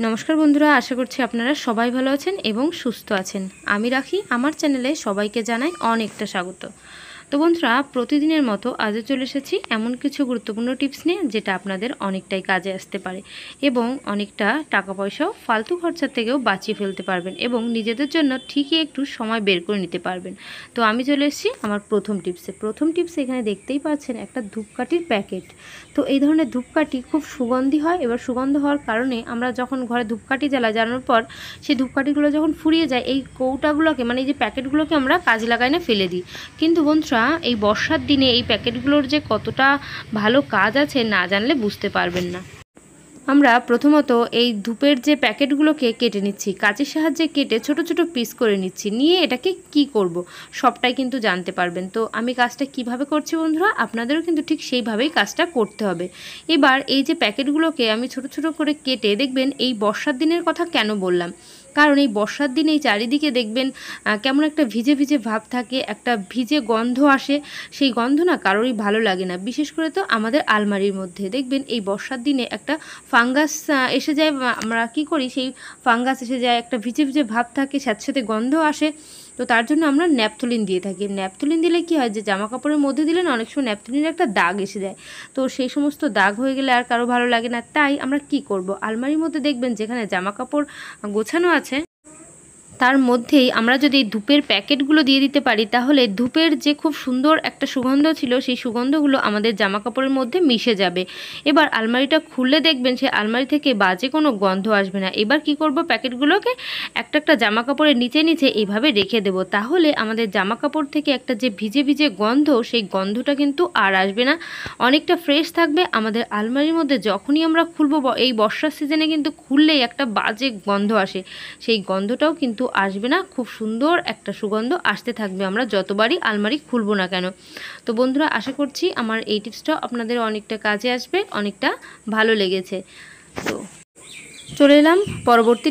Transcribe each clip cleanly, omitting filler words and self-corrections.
नमस्कार बंधुरा आशा करছি আপনারা সবাই ভালো আছেন এবং সুস্থ আছেন। আমি রাখি আমার চ্যানেলে সবাইকে জানাই অনেকটা স্বাগত। তো বন্ধুরা প্রতিদিনের মতো আজও চলে এসেছি এমন কিছু গুরুত্বপূর্ণ টিপস নিয়ে যেটা আপনাদের অনেকটাই কাজে আসতে পারে এবং অনেকটা টাকা পয়সাও ফালতু খরচার থেকেও বাঁচিয়ে ফেলতে পারবেন এবং নিজেদের জন্য ঠিকই একটু সময় বের করে নিতে পারবেন। তো আমি চলে এসেছি আমার প্রথম টিপসে এখানে দেখতেই পাচ্ছেন একটা ধূপকাঠির প্যাকেট। তো এই ধরনের ধূপকাঠি খুব সুগন্ধি হয়। এবার সুগন্ধ হওয়ার কারণে আমরা যখন ঘরে ধূপকাঠি জ্বালানোর পর সেই ধূপকাঠিগুলো যখন ফুরিয়ে যায় এই কৌটাগুলোকে মানে এই যে প্যাকেটগুলোকে আমরা কাজে লাগাই না ফেলে দিই। কিন্তু বন্ধুরা এই বর্ষার দিনে এই প্যাকেটগুলোর যে কতটা ভালো কাজ আছে না জানলে বুঝতে পারবেন না। আমরা প্রথমত এই ধূপের যে প্যাকেটগুলোকে কেটে নিচ্ছি, কাঁচির সাহায্যে কেটে ছোট ছোট পিস করে নিচ্ছি, নিয়ে এটাকে কি করব সবটাই কিন্তু জানতে পারবেন। তো আমি কাজটা কিভাবে করছি বন্ধুরা, আপনাদেরও কিন্তু ঠিক সেইভাবেই কাজটা করতে হবে। এবার এই যে প্যাকেটগুলোকে আমি ছোট ছোট করে কেটে দেখবেন এই বর্ষার দিনের কথা কেন বললাম, কারণ এই বর্ষার দিনে এই চারিদিকে দেখবেন কেমন একটা ভিজে ভিজে ভাব থাকে, একটা ভিজে গন্ধ আসে। সেই গন্ধ না কারোরই ভালো লাগে না, বিশেষ করে তো আমাদের আলমারির মধ্যে দেখবেন এই বর্ষার দিনে একটা ফাঙ্গাস এসে যায়। আমরা কি করি, সেই ফাঙ্গাস এসে যায়, একটা ভিজে ভিজে ভাব থাকে, সাথে সাথে গন্ধ আসে। তো তার জন্য আমরা ন্যাপথলিন দিয়ে থাকি। ন্যাপথলিন দিলে কি হয়, যে জামা কাপড়ের মধ্যে দিলে না অনেক সময় ন্যাপথলিনের একটা দাগ এসে যায়। তো সেই সমস্ত দাগ হয়ে গেলে আর কারো ভালো লাগে না। তাই আমরা কি করব, আলমারির মধ্যে দেখবেন যেখানে জামা কাপড় গোছানো আছে তার মধ্যেই আমরা যদি ধূপের প্যাকেটগুলো দিয়ে দিতে পারি, তাহলে ধূপের যে খুব সুন্দর একটা সুগন্ধ ছিল সেই সুগন্ধগুলো আমাদের জামা কাপড়ের মধ্যে মিশে যাবে। এবার আলমারিটা খুললে দেখবেন সেই আলমারি থেকে বাজে কোনো গন্ধ আসবে না। এবার কি করব, প্যাকেটগুলোকে একটা একটা জামা কাপড়ের নিচে নিচে এইভাবে রেখে দেব। তাহলে আমাদের জামা কাপড় থেকে একটা যে ভিজে ভিজে গন্ধ, সেই গন্ধটা কিন্তু আর আসবে না, অনেকটা ফ্রেশ থাকবে। আমাদের আলমারির মধ্যে যখনই আমরা খুলবো, এই বর্ষার সিজনে কিন্তু খুললেই একটা বাজে গন্ধ আসে, সেই গন্ধটাও কিন্তু আসবে না, খুব সুন্দর একটা সুগন্ধ আসতে থাকবে আমরা যতবারই আলমারি খুলবো না কেন। তো বন্ধুরা আশা করছি আমার এই টিপসটাও আপনাদের অনেকটা কাজে আসবে, অনেকটা ভালো লেগেছে। তো চলে এলাম পরবর্তী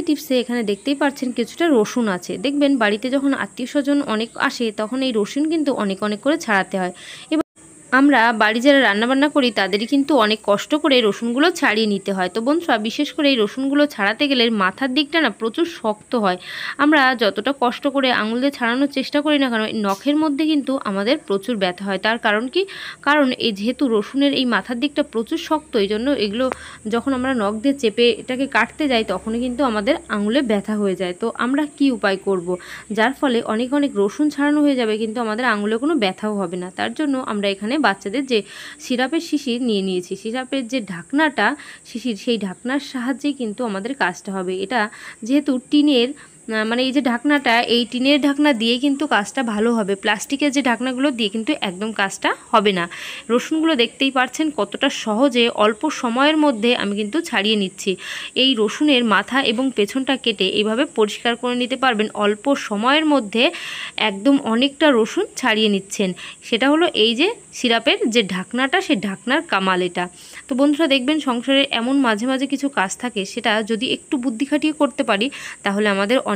টিপসে। এখানে দেখতেই পাচ্ছেন কিছুটা রসুন আছে। দেখবেন বাড়িতে যখন আত্মীয় স্বজন অনেক আসে তখন এই রসুন কিন্তু অনেক অনেক করে ছাড়াতে হয়। এবার আমরা বাড়ি যারা রান্নাবান্না করি তাদেরই কিন্তু অনেক কষ্ট করে রসুনগুলো ছাড়িয়ে নিতে হয়। তো বন্ধুরা বিশেষ করে এই রসুনগুলো ছাড়াতে গেলে মাথার দিকটা না প্রচুর শক্ত হয়। আমরা যতটা কষ্ট করে আঙুল দিয়ে ছাড়ানোর চেষ্টা করি না কেন, নখের মধ্যে কিন্তু আমাদের প্রচুর ব্যথা হয়। তার কারণ কি, কারণ এই যেহেতু রসুনের এই মাথার দিকটা প্রচুর শক্ত, এই জন্য এগুলো যখন আমরা নখ দিয়ে চেপে এটাকে কাটতে যাই তখনই কিন্তু আমাদের আঙুলে ব্যথা হয়ে যায়। তো আমরা কি উপায় করব যার ফলে অনেক অনেক রসুন ছাড়ানো হয়ে যাবে কিন্তু আমাদের আঙুলে কোনো ব্যথাও হবে না। তার জন্য আমরা এখানে বাচ্চাদের যে সিরাপের শিশির নিয়ে নিয়েছি, সিরাপের যে ঢাকনাটা শিশির, সেই ঢাকনার সাহায্যেই কিন্তু আমাদের কাজটা হবে। এটা যেহেতু টিনের মানে এই যে ঢাকনাটা, এই টিনের ঢাকনা দিয়ে কিন্তু কাজটা ভালো হবে, প্লাস্টিকের যে ঢাকনাগুলো দিয়ে কিন্তু একদম কাজটা হবে না। রসুনগুলো দেখতেই পাচ্ছেন কতটা সহজে অল্প সময়ের মধ্যে আমি কিন্তু ছাড়িয়ে নিচ্ছি। এই রসুনের মাথা এবং পেছনটা কেটে এইভাবে পরিষ্কার করে নিতে পারবেন অল্প সময়ের মধ্যে, একদম অনেকটা রসুন ছাড়িয়ে নিচ্ছেন। সেটা হলো এই যে সিরাপের যে ঢাকনাটা, সেই ঢাকনার কামাল এটা। তো বন্ধুরা দেখবেন সংসারে এমন মাঝে মাঝে কিছু কাজ থাকে, সেটা যদি একটু বুদ্ধি খাটিয়ে করতে পারি তাহলে আমাদের অনেক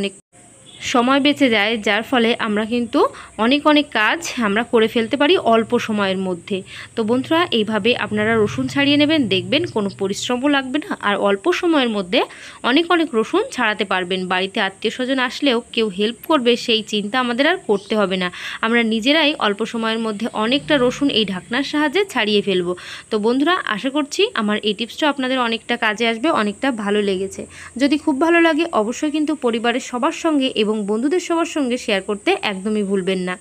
সময় বেঁচে যায়, যার ফলে আমরা কিন্তু অনেক অনেক কাজ আমরা করে ফেলতে পারি অল্প সময়ের মধ্যে। তো বন্ধুরা এইভাবে আপনারা রসুন ছাড়িয়ে নেবেন, দেখবেন কোনো পরিশ্রমও লাগবে না আর অল্প সময়ের মধ্যে অনেক অনেক রসুন ছাড়াতে পারবেন। বাড়িতে আত্মীয় স্বজন আসলেও কেউ হেল্প করবে সেই চিন্তা আমাদের আর করতে হবে না, আমরা নিজেরাই অল্প সময়ের মধ্যে অনেকটা রসুন এই ঢাকনার সাহায্যে ছাড়িয়ে ফেলবো। তো বন্ধুরা আশা করছি আমার এই টিপসটা আপনাদের অনেকটা কাজে আসবে, অনেকটা ভালো লেগেছে। যদি খুব ভালো লাগে অবশ্যই কিন্তু পরিবারের সবার সঙ্গে এবং বন্ধুদের সবার সঙ্গে শেয়ার করতে একদমই ভুলবেন না।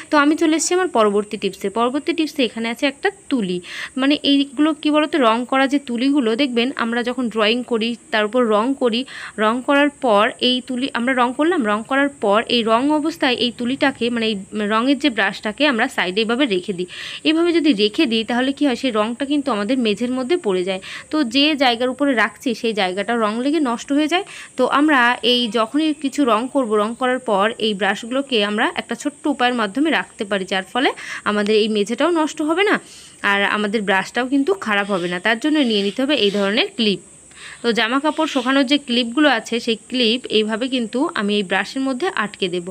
তো আমি চলে এসেছি আমার পরবর্তী টিপসে। এখানে আছে একটা তুলি, মানে এইগুলো কি বলতো, রং করা যে তুলিগুলো দেখবেন আমরা যখন ড্রয়িং করি তার উপর রং করি, রং করার পর এই তুলি আমরা রং করলাম, রং করার পর এই রং অবস্থায় এই তুলিটাকে মানে এই রঙের যে ব্রাশটাকে আমরা সাইডে এইভাবে রেখে দিই। এইভাবে যদি রেখে দিই তাহলে কি হয়, সেই রংটা কিন্তু আমাদের মেঝের মধ্যে পড়ে যায়। তো যে জায়গার উপরে রাখছি সেই জায়গাটা রং লেগে নষ্ট হয়ে যায়। তো আমরা এই যখনই কিছু রং করব, রং করার পর এই ব্রাশগুলোকে আমরা একটা ছোট্ট উপায়ের মাধ্যমে রাখতে পারি, যার ফলে আমাদের এই মেঝেটাও নষ্ট হবে না আর আমাদের ব্রাশটাও কিন্তু খারাপ হবে না। তার জন্য নিয়ে নিতে হবে এই ধরনের ক্লিপ। তো জামা কাপড় শুকানোর যে ক্লিপগুলো আছে সেই ক্লিপ এইভাবে কিন্তু আমি এই ব্রাশের মধ্যে আটকে দেব।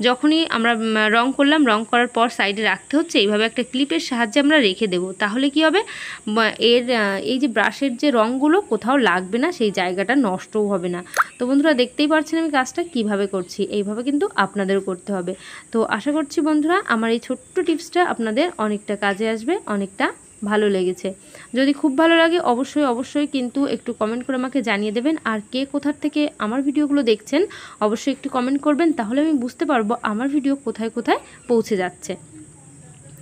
যখনই আমরা রং করলাম, রং করার পর সাইডে রাখতে হচ্ছে, এইভাবে একটা ক্লিপের সাহায্যে আমরা রেখে দেব। তাহলে কি হবে, এই যে ব্রাশের যে রঙগুলো কোথাও লাগবে না, সেই জায়গাটা নষ্টও হবে না। তো বন্ধুরা দেখতেই পাচ্ছেন আমি কাজটা কিভাবে করছি, এইভাবে কিন্তু আপনাদেরও করতে হবে। তো আশা করছি বন্ধুরা আমার এই ছোট্ট টিপসটা আপনাদের অনেকটা কাজে আসবে, অনেকটা ভালো লেগেছে। যদি খুব ভালো লাগে অবশ্যই কিন্তু একটু কমেন্ট করে আমাকে জানিয়ে দেবেন। আর কে কোথার থেকে আমার ভিডিওগুলো দেখছেন অবশ্যই একটু কমেন্ট করবেন, তাহলে আমি বুঝতে পারবো আমার ভিডিও কোথায় কোথায় পৌঁছে যাচ্ছে।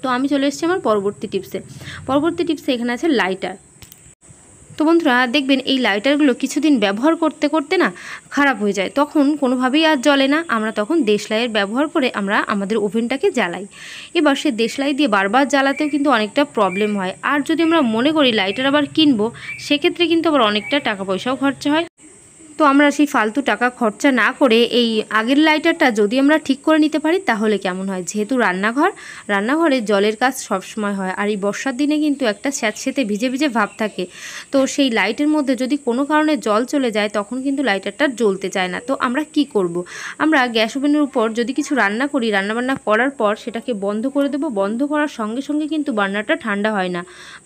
তো আমি চলে এসেছি আমার পরবর্তী টিপসে। এখানে আছে লাইটার। তো বন্ধুরা দেখবেন এই লাইটারগুলো কিছুদিন ব্যবহার করতে করতে না খারাপ হয়ে যায়, তখন কোনোভাবেই আর জ্বলে না। আমরা তখন দেশলাইয়ের ব্যবহার করে আমরা আমাদের ওভেনটাকে জ্বালাই। এবার সে দেশলাই দিয়ে বারবার জ্বালাতেও কিন্তু অনেকটা প্রবলেম হয়। আর যদি আমরা মনে করি লাইটার আবার কিনবো, সেক্ষেত্রে কিন্তু আবার অনেকটা টাকা পয়সাও খরচা হয়। তো আমরা সেই ফালতু টাকা খরচা না করে এই আগের লাইটারটা যদি আমরা ঠিক করে নিতে পারি তাহলে কেমন হয়। যেহেতু রান্নাঘরে জলের কাজ সবসময় হয়, আর এই বর্ষার দিনে কিন্তু একটা স্যাঁতসেঁতে ভিজে ভিজে ভাব থাকে। তো সেই লাইটের মধ্যে যদি কোনো কারণে জল চলে যায় তখন কিন্তু লাইটারটা জ্বলতে চায় না। তো আমরা কি করব, আমরা গ্যাস ওভেনের উপর যদি কিছু রান্নাবান্না করার পর সেটাকে বন্ধ করে দেব। বন্ধ করার সঙ্গে সঙ্গে কিন্তু বার্নারটা ঠান্ডা হয় না,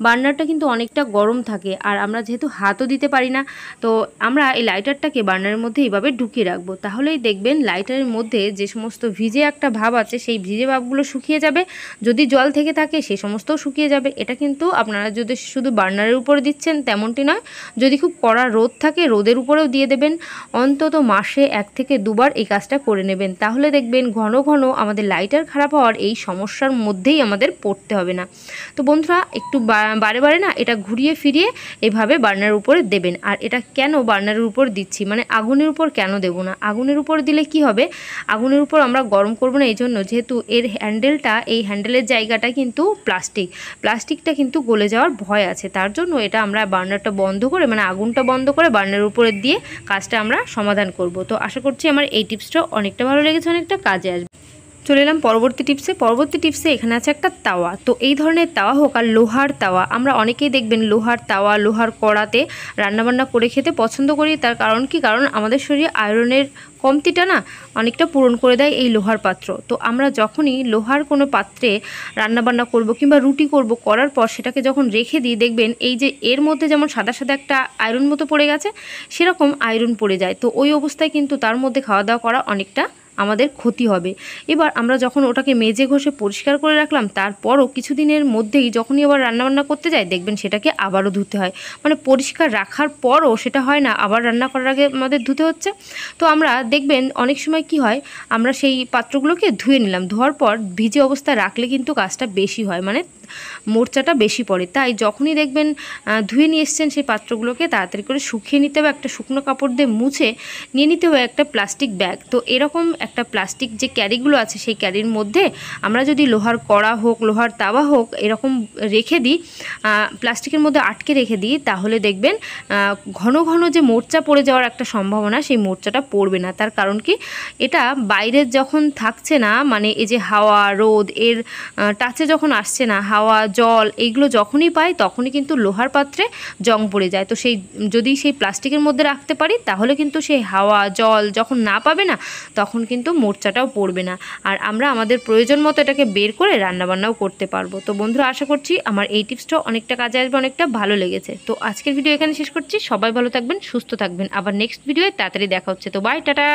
বার্নারটা কিন্তু অনেকটা গরম থাকে। আর আমরা যেহেতু হাতও দিতে পারি না, তো আমরা এই লাইটারটাকে বার্নারের মধ্যে এইভাবে ঢুকিয়ে রাখবো। তাহলেই দেখবেন লাইটারের মধ্যে যে সমস্ত ভিজে একটা ভাব আছে সেই ভিজে ভাবগুলো শুকিয়ে যাবে। যদি জল থেকে থাকে সেই সমস্তও শুকিয়ে যাবে। এটা কিন্তু আপনারা যদি শুধু বার্নারের উপরে দিচ্ছেন তেমনটি নয়, যদি খুব কড়া রোদ থাকে রোদের উপরেও দিয়ে দেবেন। অন্তত মাসে 1 থেকে 2 বার এই কাজটা করে নেবেন, তাহলে দেখবেন ঘন ঘন আমাদের লাইটার খারাপ হওয়ার এই সমস্যার মধ্যেই আমাদের পড়তে হবে না। তো বন্ধুরা একটু বারে বারে না এটা ঘুরিয়ে ফিরিয়ে এভাবে বার্নারের উপরে দেবেন। আর এটা কেন বার্নারের উপর দিচ্ছি, মানে আগুনের উপর কেন দেব না, আগুনের উপর দিলে কি হবে, আগুনের উপর আমরা গরম করব না এই জন্য, যেহেতু এই হ্যান্ডেলের জায়গাটা কিন্তু প্লাস্টিকটা কিন্তু গলে যাওয়ার ভয় আছে। তার জন্য এটা আমরা বার্নারটা বন্ধ করে, মানে আগুনটা বন্ধ করে বার্নারের উপরে দিয়ে কাজটা আমরা সমাধান করব। তো আশা করছি আমার এই টিপসটা অনেকটা ভালো লেগেছে, অনেকটা কাজে আসবে। চলে এলাম পরবর্তী টিপসে। এখানে আছে একটা তাওয়া। তো এই ধরনের তাওয়া হোক আর লোহার তাওয়া, আমরা অনেকেই দেখবেন লোহার তাওয়া, লোহার কড়াতে রান্নাবান্না করে খেতে পছন্দ করি। তার কারণ কি, কারণ আমাদের শরীরে আয়রনের কমতিটা না অনেকটা পূরণ করে দেয় এই লোহার পাত্র। তো আমরা যখনই লোহার কোনো পাত্রে রান্নাবান্না করব কিংবা রুটি করব, করার পর সেটাকে যখন রেখে দিই দেখবেন এই যে এর মধ্যে যেমন সাদা সাদা একটা আয়রন মতো পড়ে গেছে, সেরকম আয়রন পড়ে যায়। তো ওই অবস্থায় কিন্তু তার মধ্যে খাওয়া দাওয়া করা অনেকটা আমাদের ক্ষতি হবে। এবার আমরা যখন ওটাকে মেজে ঘষে পরিষ্কার করে রাখলাম, তারপরও কিছুদিনের মধ্যেই যখনই আবার রান্নাবান্না করতে যাই দেখবেন সেটাকে আবারও ধুতে হয়। মানে পরিষ্কার রাখার পরও সেটা হয় না, আবার রান্না করার আগে আমাদের ধুতে হচ্ছে। তো আমরা দেখবেন অনেক সময় কি হয়, আমরা সেই পাত্রগুলোকে ধুয়ে নিলাম, ধোয়ার পর ভিজে অবস্থায় রাখলে কিন্তু কাজটা বেশি হয়, মানে মোর্চাটা বেশি পড়ে। তাই যখনই দেখবেন ধুয়ে নিয়ে এসছেন সেই পাত্রগুলোকে তাড়াতাড়ি করে শুকিয়ে নিতে হবে, একটা শুকনো কাপড় দিয়ে মুছে নিয়ে নিতে হবে একটা প্লাস্টিক ব্যাগ। তো এরকম একটা প্লাস্টিক যে ক্যারিগুলো আছে সেই ক্যারির মধ্যে আমরা যদি লোহার কড়া হোক, লোহার তাওয়া হোক, এরকম রেখে দিই, প্লাস্টিকের মধ্যে আটকে রেখে দিই, তাহলে দেখবেন ঘন ঘন যে মোর্চা পড়ে যাওয়ার একটা সম্ভাবনা, সেই মোর্চাটা পড়বে না। তার কারণ কি, এটা বাইরে যখন থাকছে না, মানে এই যে হাওয়া রোদ এর টাচে যখন আসছে না, হাওয়া জল এইগুলো যখনই পাই তখনই কিন্তু লোহার পাত্রে জং পড়ে যায়। তো যদি সেই প্লাস্টিকের মধ্যে রাখতে পারি তাহলে কিন্তু সেই হাওয়া জল যখন না পাবে না তখন কিন্তু মোর্চাটাও পড়বে না, আর আমরা আমাদের প্রয়োজন মতো এটাকে বের করে রান্নাবান্নাও করতে পারবো। তো বন্ধুরা আশা করছি আমার এই টিপসটাও অনেকটা কাজে আসবে, অনেকটা ভালো লেগেছে। তো আজকের ভিডিও এখানে শেষ করছি। সবাই ভালো থাকবেন, সুস্থ থাকবেন। আবার নেক্সট ভিডিওয়ে তাড়াতাড়ি দেখা হচ্ছে। তো বাই, টাটা।